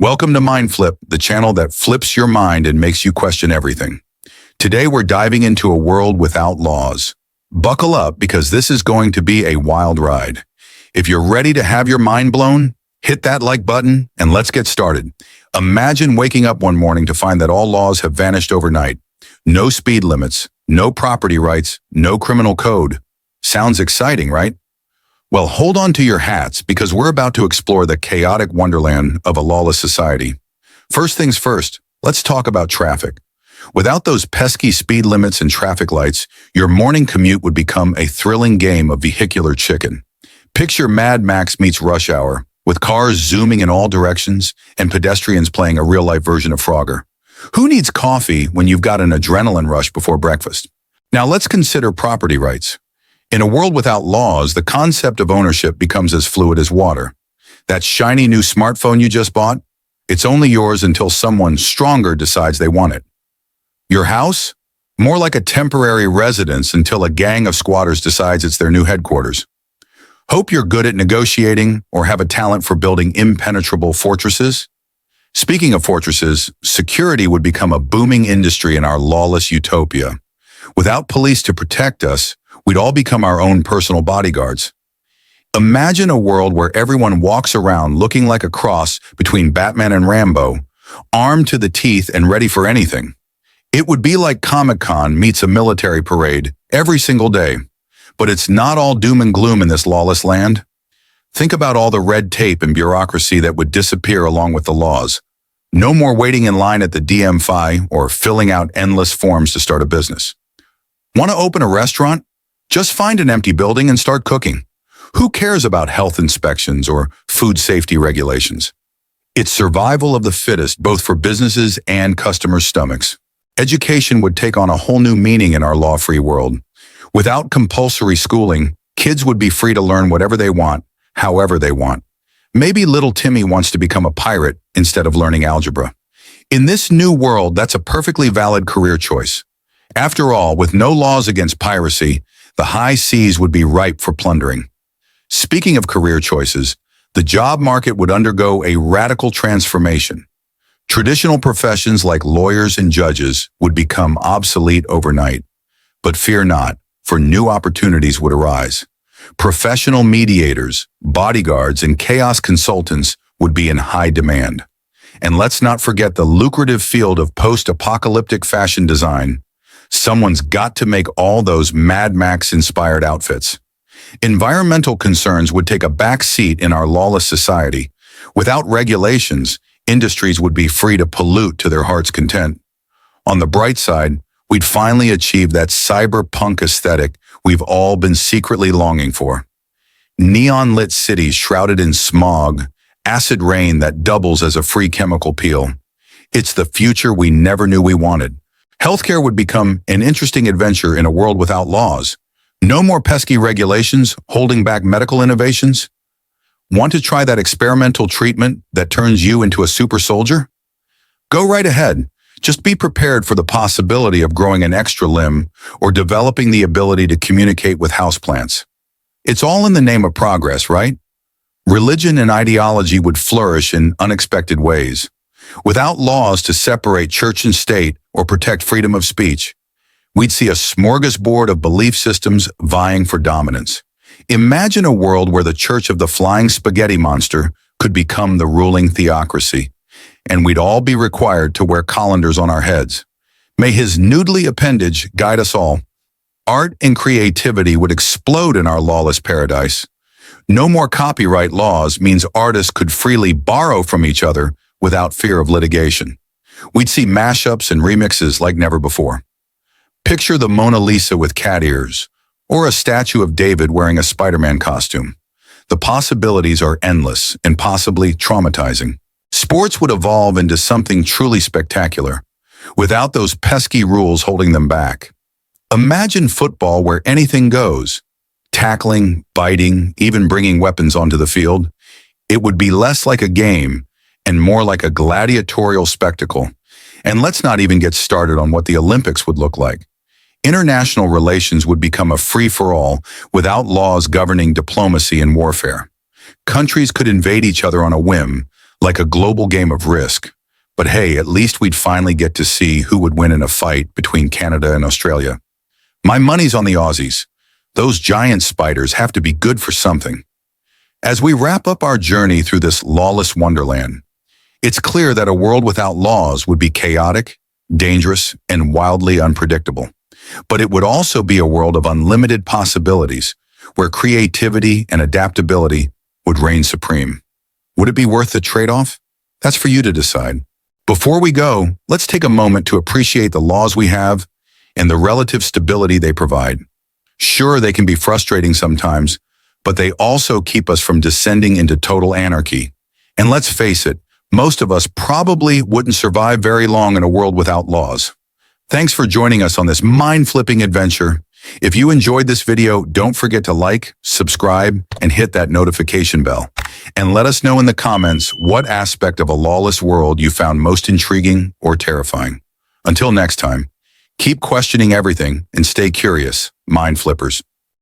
Welcome to Mind Flip, the channel that flips your mind and makes you question everything. Today we're diving into a world without laws. Buckle up because this is going to be a wild ride. If you're ready to have your mind blown, hit that like button and let's get started. Imagine waking up one morning to find that all laws have vanished overnight. No speed limits, no property rights, no criminal code. Sounds exciting, right? Well, hold on to your hats because we're about to explore the chaotic wonderland of a lawless society. First things first, let's talk about traffic. Without those pesky speed limits and traffic lights, your morning commute would become a thrilling game of vehicular chicken. Picture Mad Max meets Rush Hour, with cars zooming in all directions and pedestrians playing a real-life version of Frogger. Who needs coffee when you've got an adrenaline rush before breakfast? Now let's consider property rights. In a world without laws, the concept of ownership becomes as fluid as water. That shiny new smartphone you just bought, it's only yours until someone stronger decides they want it. Your house? More like a temporary residence until a gang of squatters decides it's their new headquarters. Hope you're good at negotiating or have a talent for building impenetrable fortresses. Speaking of fortresses, security would become a booming industry in our lawless utopia. Without police to protect us, we'd all become our own personal bodyguards. Imagine a world where everyone walks around looking like a cross between Batman and Rambo, armed to the teeth and ready for anything. It would be like Comic-Con meets a military parade every single day. But it's not all doom and gloom in this lawless land. Think about all the red tape and bureaucracy that would disappear along with the laws. No more waiting in line at the DMV or filling out endless forms to start a business. Want to open a restaurant? Just find an empty building and start cooking. Who cares about health inspections or food safety regulations? It's survival of the fittest, both for businesses and customers' stomachs. Education would take on a whole new meaning in our law-free world. Without compulsory schooling, kids would be free to learn whatever they want, however they want. Maybe little Timmy wants to become a pirate instead of learning algebra. In this new world, that's a perfectly valid career choice. After all, with no laws against piracy, the high seas would be ripe for plundering. Speaking of career choices, the job market would undergo a radical transformation. Traditional professions like lawyers and judges would become obsolete overnight. But fear not, for new opportunities would arise. Professional mediators, bodyguards, and chaos consultants would be in high demand. And let's not forget the lucrative field of post-apocalyptic fashion design. Someone's got to make all those Mad Max-inspired outfits. Environmental concerns would take a back seat in our lawless society. Without regulations, industries would be free to pollute to their heart's content. On the bright side, we'd finally achieve that cyberpunk aesthetic we've all been secretly longing for. Neon-lit cities shrouded in smog, acid rain that doubles as a free chemical peel. It's the future we never knew we wanted. Healthcare would become an interesting adventure in a world without laws. No more pesky regulations holding back medical innovations. Want to try that experimental treatment that turns you into a super soldier? Go right ahead. Just be prepared for the possibility of growing an extra limb or developing the ability to communicate with houseplants. It's all in the name of progress, right? Religion and ideology would flourish in unexpected ways. Without laws to separate church and state or protect freedom of speech, we'd see a smorgasbord of belief systems vying for dominance. Imagine a world where the Church of the Flying Spaghetti Monster could become the ruling theocracy, and we'd all be required to wear colanders on our heads. May his noodly appendage guide us all. Art and creativity would explode in our lawless paradise. No more copyright laws means artists could freely borrow from each other without fear of litigation. We'd see mashups and remixes like never before. Picture the Mona Lisa with cat ears, or a statue of David wearing a Spider-Man costume. The possibilities are endless and possibly traumatizing. Sports would evolve into something truly spectacular, without those pesky rules holding them back. Imagine football where anything goes. Tackling, biting, even bringing weapons onto the field. It would be less like a game and more like a gladiatorial spectacle. And let's not even get started on what the Olympics would look like. International relations would become a free-for-all without laws governing diplomacy and warfare. Countries could invade each other on a whim, like a global game of Risk. But hey, at least we'd finally get to see who would win in a fight between Canada and Australia. My money's on the Aussies. Those giant spiders have to be good for something. As we wrap up our journey through this lawless wonderland, it's clear that a world without laws would be chaotic, dangerous, and wildly unpredictable. But it would also be a world of unlimited possibilities, where creativity and adaptability would reign supreme. Would it be worth the trade-off? That's for you to decide. Before we go, let's take a moment to appreciate the laws we have and the relative stability they provide. Sure, they can be frustrating sometimes, but they also keep us from descending into total anarchy. And let's face it, most of us probably wouldn't survive very long in a world without laws. Thanks for joining us on this mind-flipping adventure. If you enjoyed this video, don't forget to like, subscribe, and hit that notification bell. And let us know in the comments what aspect of a lawless world you found most intriguing or terrifying. Until next time, keep questioning everything and stay curious, mind flippers.